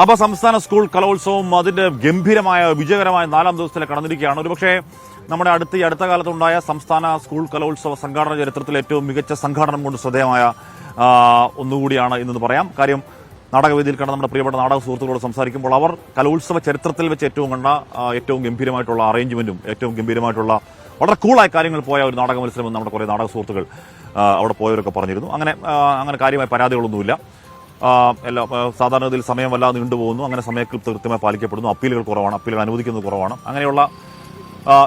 അപ്പോൾ സംസ്ഥാന സ്കൂൾ കലോത്സവം അതിന്റെ ഗംഭീരമായ വിജയകരമായ 4ാം ദിവസത്തിലേക്ക് കടന്നിരിക്കുകയാണ്. ഒരുപക്ഷെ നമ്മുടെ അടുത്ത കാലത്തുണ്ടായ സംസ്ഥാന സ്കൂൾ കലോത്സവ സംഘാടന ചരിത്രത്തിൽ ഏറ്റവും മികച്ച സംഘാടനം കൊണ്ട് ശ്രദ്ധേയമായ ഒന്നുകൂടിയാണ് ഇന്നെന്ന് പറയാം. കാര്യം നാടകവേദിയിൽ കണ്ട നമ്മുടെ പ്രിയപ്പെട്ട നാടക സുഹൃത്തുക്കളോട് സംസാരിക്കുമ്പോൾ അവർ കലോത്സവ ചരിത്രത്തിൽ വെച്ച് ഏറ്റവും ഗംഭീരമായിട്ടുള്ള അറേഞ്ച്മെന്റും ഏറ്റവും ഗംഭീരമായിട്ടുള്ള വളരെ കൂളായ കാര്യങ്ങൾ പോയ ഒരു നാടക മത്സരം എന്ന് നമ്മുടെ കുറേ നാടക സുഹൃത്തുക്കൾ അവിടെ പോയവരൊക്കെ പറഞ്ഞിരുന്നു. അങ്ങനെ കാര്യമായ പരാതികളൊന്നുമില്ല. സാധാരണഗതിയിൽ സമയം വല്ലാതെ നീണ്ടുപോകുന്നു. അങ്ങനെ കൃത്യമായി പാലിക്കപ്പെടുന്നു. അപ്പീലുകൾ കുറവാണ്, അപ്പീലുകൾ അനുവദിക്കുന്നത് കുറവാണ്. അങ്ങനെയുള്ള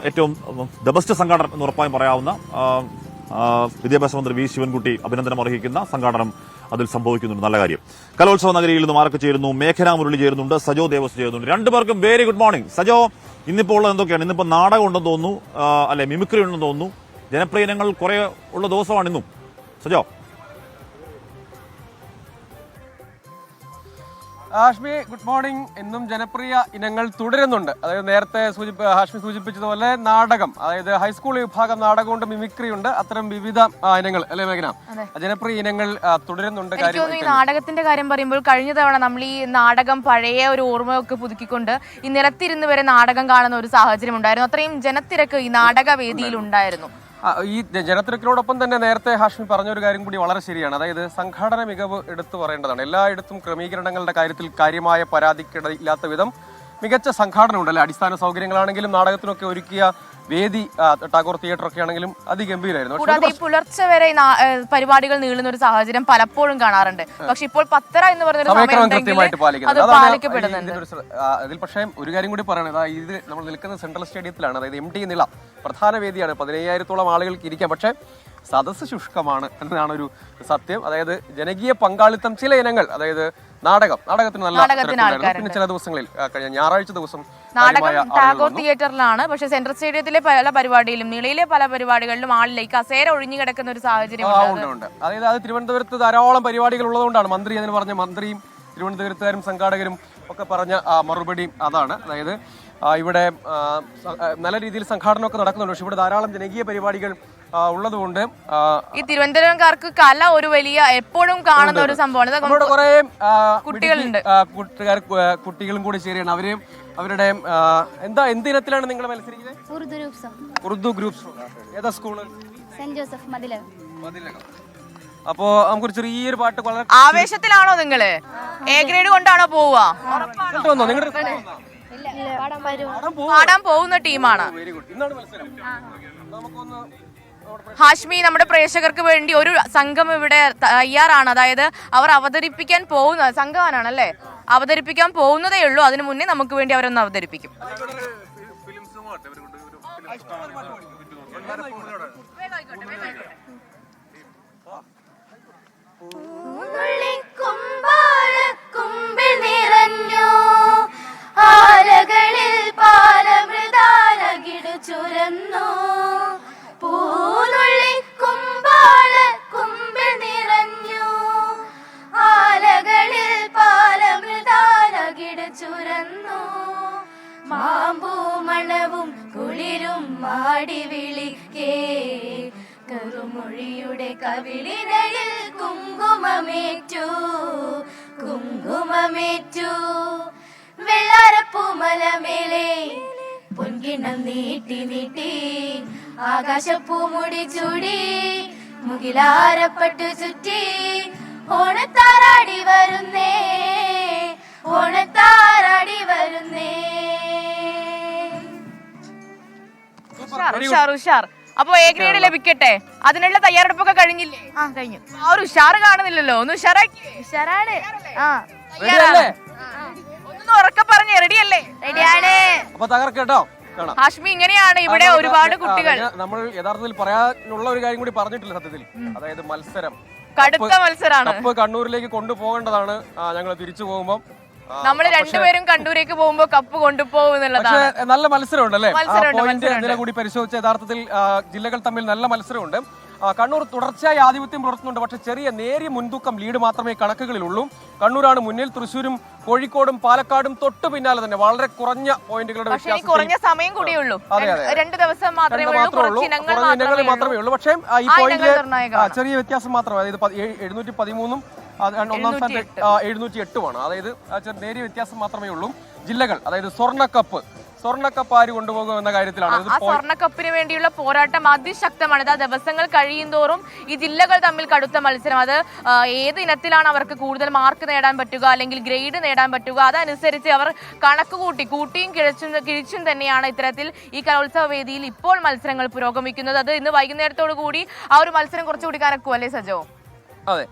ഏറ്റവും ദ ബെസ്റ്റ് സംഘാടനം എന്ന് ഉറപ്പായും പറയാവുന്ന വിദ്യാഭ്യാസ മന്ത്രി വി ശിവൻകുട്ടി അഭിനന്ദനം അർഹിക്കുന്ന സംഘാടനം അതിൽ സംഭവിക്കുന്നുണ്ട്. നല്ല കാര്യം. കലോത്സവ നഗരിയിൽ നിന്ന് ആരൊക്കെ ചേരുന്നു? മേഘന മുരളി ചേരുന്നുണ്ട്, സജോ ദേവസ് ചേരുന്നുണ്ട്. രണ്ടുപേർക്കും വെരി ഗുഡ് മോർണിംഗ്. സജോ, ഇന്നിപ്പോൾ ഉള്ളത് എന്തൊക്കെയാണ്? ഇന്നിപ്പോൾ നാടകം ഉണ്ടെന്ന് തോന്നുന്നു, അല്ലെ മിമിക്രി ഉണ്ടെന്ന് തോന്നുന്നു. ജനപ്രിയ ഇനങ്ങൾ കുറെ ഉള്ള ദിവസമാണ് ഇന്നും. സജോ. Hashmi, good morning. ഇന്നും ജനപ്രിയ ഇനങ്ങൾ തുടരുന്നുണ്ട്. അതായത് നേരത്തെ ഹാഷ്മി സൂചിപ്പിച്ചതുപോലെ നാടകം, അതായത് ഹൈസ്കൂൾ വിഭാഗം നാടകമുണ്ട്, മിമിക്രി ഉണ്ട്, അത്തരം വിവിധ ഇനങ്ങൾ അല്ലെ മേഘന, ജനപ്രിയ ഇനങ്ങൾ തുടരുന്നുണ്ട്. ഈ നാടകത്തിന്റെ കാര്യം പറയുമ്പോൾ കഴിഞ്ഞ തവണ നമ്മൾ ഈ നാടകം പഴയ ഒരു ഓർമ്മയൊക്കെ പുതുക്കിക്കൊണ്ട് ഈ നിരത്തിരുന്ന് വരെ നാടകം കാണുന്ന ഒരു സാഹചര്യം ഉണ്ടായിരുന്നു. അത്രയും ജനത്തിരക്ക് ഈ നാടകവേദിയിൽ ഉണ്ടായിരുന്നു. ഈ ജനത്തിരക്കിനോടൊപ്പം തന്നെ നേരത്തെ ഹാഷ്മി പറഞ്ഞൊരു കാര്യം കൂടി വളരെ ശരിയാണ്. അതായത് സംഘാടന മികവ് എടുത്തു പറയേണ്ടതാണ്. എല്ലായിടത്തും ക്രമീകരണങ്ങളുടെ കാര്യത്തിൽ കാര്യമായ പരാതിക്കിടയില്ലാത്ത വിധം മികച്ച സംഘാടനം ഉണ്ടല്ലേ. അടിസ്ഥാന സൗകര്യങ്ങളാണെങ്കിലും നാടകത്തിനൊക്കെ ഒരുക്കിയ വേദി, ടാഗോർ തിയേറ്റർ ഒക്കെ ആണെങ്കിലും അതിഗംഭീരമായിരുന്നു. കൂടാതെ പുലർച്ചെ വരെ പരിപാടികൾ നീളുന്ന ഒരു സാഹചര്യം പലപ്പോഴും കാണാറുണ്ട്. പക്ഷെ ഇപ്പോൾ 10:30 എന്ന് പറഞ്ഞ കൃത്യമായിട്ട് പാലിക്കപ്പെടുന്നുണ്ട്. ഇതിൽ പക്ഷേ ഒരു കാര്യം കൂടി പറയണത്, ഇത് നമ്മൾ നിൽക്കുന്ന സെൻട്രൽ സ്റ്റേഡിയത്തിലാണ്. അതായത് MT നില പ്രധാന വേദിയാണ്. 15,000-ഓളം ആളുകൾക്ക് ഇരിക്കാം. പക്ഷേ സദസ്സ് ശുഷ്കമാണ് എന്നതാണ് ഒരു സത്യം. അതായത് ജനകീയ പങ്കാളിത്തം ചില ഇനങ്ങൾ, അതായത് നാടകത്തിന് നല്ല, പിന്നെ ചില ദിവസങ്ങളിൽ കഴിഞ്ഞ ഞായറാഴ്ച ദിവസം നാടകം ടാഗോർ തിയേറ്ററിലാണ്. പക്ഷെ സെൻട്രൽ സ്റ്റേഡിയത്തിലെ പല പരിപാടിയിലും നിളയിലെ പല പരിപാടികളിലും ആളിലേക്ക് കസേര ഒഴിഞ്ഞു കിടക്കുന്ന ഒരു സാഹചര്യം ഉണ്ട്. അതായത് അത് തിരുവനന്തപുരത്ത് ധാരാളം പരിപാടികൾ ഉള്ളതുകൊണ്ടാണ് മന്ത്രി അതിന് പറഞ്ഞ, മന്ത്രിയും തിരുവനന്തപുരത്തുകാരും സംഘാടകരും ഒക്കെ പറഞ്ഞ മറുപടി അതാണ്. അതായത് ഇവിടെ നല്ല രീതിയിൽ സംഘാടനമൊക്കെ നടക്കുന്നുണ്ട്. പക്ഷെ ഇവിടെ ധാരാളം ജനകീയ പരിപാടികൾ ഉള്ളതുകൊണ്ട് ഈ തിരുവനന്തപുരംകാർക്ക് കല ഒരു വലിയ എപ്പോഴും കാണുന്ന ഒരു സംഭവമാണ്. കുറെ കുട്ടികളുണ്ട്, കുട്ടികളും കൂടി ശരിയാണ്. അവരുടെ എന്തിനത്തിലാണ് നിങ്ങൾ മത്സരിക്കുന്നത്? ഉറുദു ഗ്രൂപ്പ്സ്. ഏതാ സ്കൂള്? Saint Joseph Mathilakam. അപ്പോ നമുക്കൊരു ചെറിയൊരു പാട്ട്. വളരെ ആവേശത്തിലാണോ നിങ്ങള്? A ഗ്രേഡ് കൊണ്ടാണോ പോവാ? പാടാൻ പോകുന്ന ടീമാണ്. ഹാഷ്മി, നമ്മുടെ പ്രേക്ഷകർക്ക് വേണ്ടി ഒരു സംഘം ഇവിടെ തയ്യാറാണ്. അതായത് അവർ അവതരിപ്പിക്കാൻ പോകുന്ന സംഘമാണല്ലേ, അവതരിപ്പിക്കാൻ പോകുന്നതേ ഉള്ളൂ. അതിനു മുന്നേ നമുക്ക് വേണ്ടി അവരൊന്ന് അവതരിപ്പിക്കും. മാമ്പൂമണവും കുളിരും മാടി വിളിക്കേ, കറുമൊഴിയുടെ കവിളിനയിൽ കുങ്കുമമേറ്റു വെള്ളാരപ്പൂമലമേലെ പൊൻകിണ്ണം നീട്ടി ആകാശപ്പൂമുടി ചൂടി മുകിലാരപ്പട്ടു ചുറ്റി ഓണത്താറാടി വരുന്നേ. ഉഷാർ. അപ്പൊ A ഗ്രേഡ് ലഭിക്കട്ടെ. അതിനുള്ള തയ്യാറെടുപ്പൊക്കെ കഴിഞ്ഞില്ലേ? കഴിഞ്ഞു. ആ ഒരു ഉഷാറ് കാണുന്നില്ലല്ലോ. ഒന്ന് ഉഷാറാക്കി. ഒന്ന് ഉറക്കെ പറഞ്ഞേ. റെഡിയല്ലേ? റെഡിയാണ്. അപ്പൊ തകർക്കട്ടോ. ഹാഷ്മി, ഇങ്ങനെയാണ് ഇവിടെ ഒരുപാട് കുട്ടികൾ. നമ്മൾ യഥാർത്ഥത്തിൽ പറയാനുള്ള ഒരു കാര്യം കൂടി പറഞ്ഞിട്ടില്ല സത്യത്തിൽ. അതായത് മത്സരം കടുത്ത മത്സരമാണ്. കപ്പ് കണ്ണൂരിലേക്ക് കൊണ്ടുപോകേണ്ടതാണ്. ഞങ്ങൾ തിരിച്ചു പോകുമ്പോൾ നമ്മൾ രണ്ടുപേരും കണ്ണൂരേക്ക് പോകുമ്പോ കപ്പ് കൊണ്ടുപോകും എന്നുള്ളതാണ്. നല്ല മത്സരമുണ്ട് അല്ലേ? പോയിന്റ് നില കൂടി പരിശോധിച്ച യഥാർത്ഥത്തിൽ ജില്ലകൾ തമ്മിൽ നല്ല മത്സരമുണ്ട്. കണ്ണൂർ തുടർച്ചയായി ആധിപത്യം പുലർത്തുന്നുണ്ട്. പക്ഷെ നേരിയ മുൻതൂക്കം, ലീഡ് മാത്രമേ കണക്കുകളിലുള്ളൂ. കണ്ണൂരാണ് മുന്നിൽ. തൃശ്ശൂരും കോഴിക്കോടും പാലക്കാടും തൊട്ടു പിന്നാലെ തന്നെ വളരെ കുറഞ്ഞ പോയിന്റുകളുടെ വ്യത്യാസം. കുറഞ്ഞ സമയം കൂടിയുള്ളൂ. 2 ദിവസം മാത്രമേ മാത്രമേ ഉള്ളൂ. പക്ഷേ ഈ പോയിന്റ് ചെറിയ വ്യത്യാസം മാത്രമേ. അതായത് 713-ഉം ഒന്നാം സ്ഥാനത്ത് 708 അതായത് നേരിയ വ്യത്യാസം മാത്രമേ ഉള്ളൂ. ജില്ലകൾ, അതായത് സ്വർണ്ണക്കപ്പ് ആര് കൊണ്ടുപോകും എന്ന കാര്യത്തിലാണ്. ആ സ്വർണ്ണക്കപ്പിന് വേണ്ടിയുള്ള പോരാട്ടം അതിശക്തമാണ്. ഇതാ ദിവസങ്ങൾ കഴിയുന്തോറും ഈ ജില്ലകൾ തമ്മിൽ കടുത്ത മത്സരം. അത് ഏത് ഇനത്തിലാണ് അവർക്ക് കൂടുതൽ മാർക്ക് നേടാൻ പറ്റുക, അല്ലെങ്കിൽ ഗ്രേഡ് നേടാൻ പറ്റുക, അതനുസരിച്ച് അവർ കണക്ക് കൂട്ടിയും കിഴിച്ചും തന്നെയാണ് ഇത്തരത്തിൽ ഈ കലോത്സവ വേദിയിൽ ഇപ്പോൾ മത്സരങ്ങൾ പുരോഗമിക്കുന്നത്. അത് ഇന്ന് വൈകുന്നേരത്തോടു കൂടി ആ ഒരു മത്സരം കുറച്ചുകൂടി കനക്കും അല്ലേ സജോ? അതെ.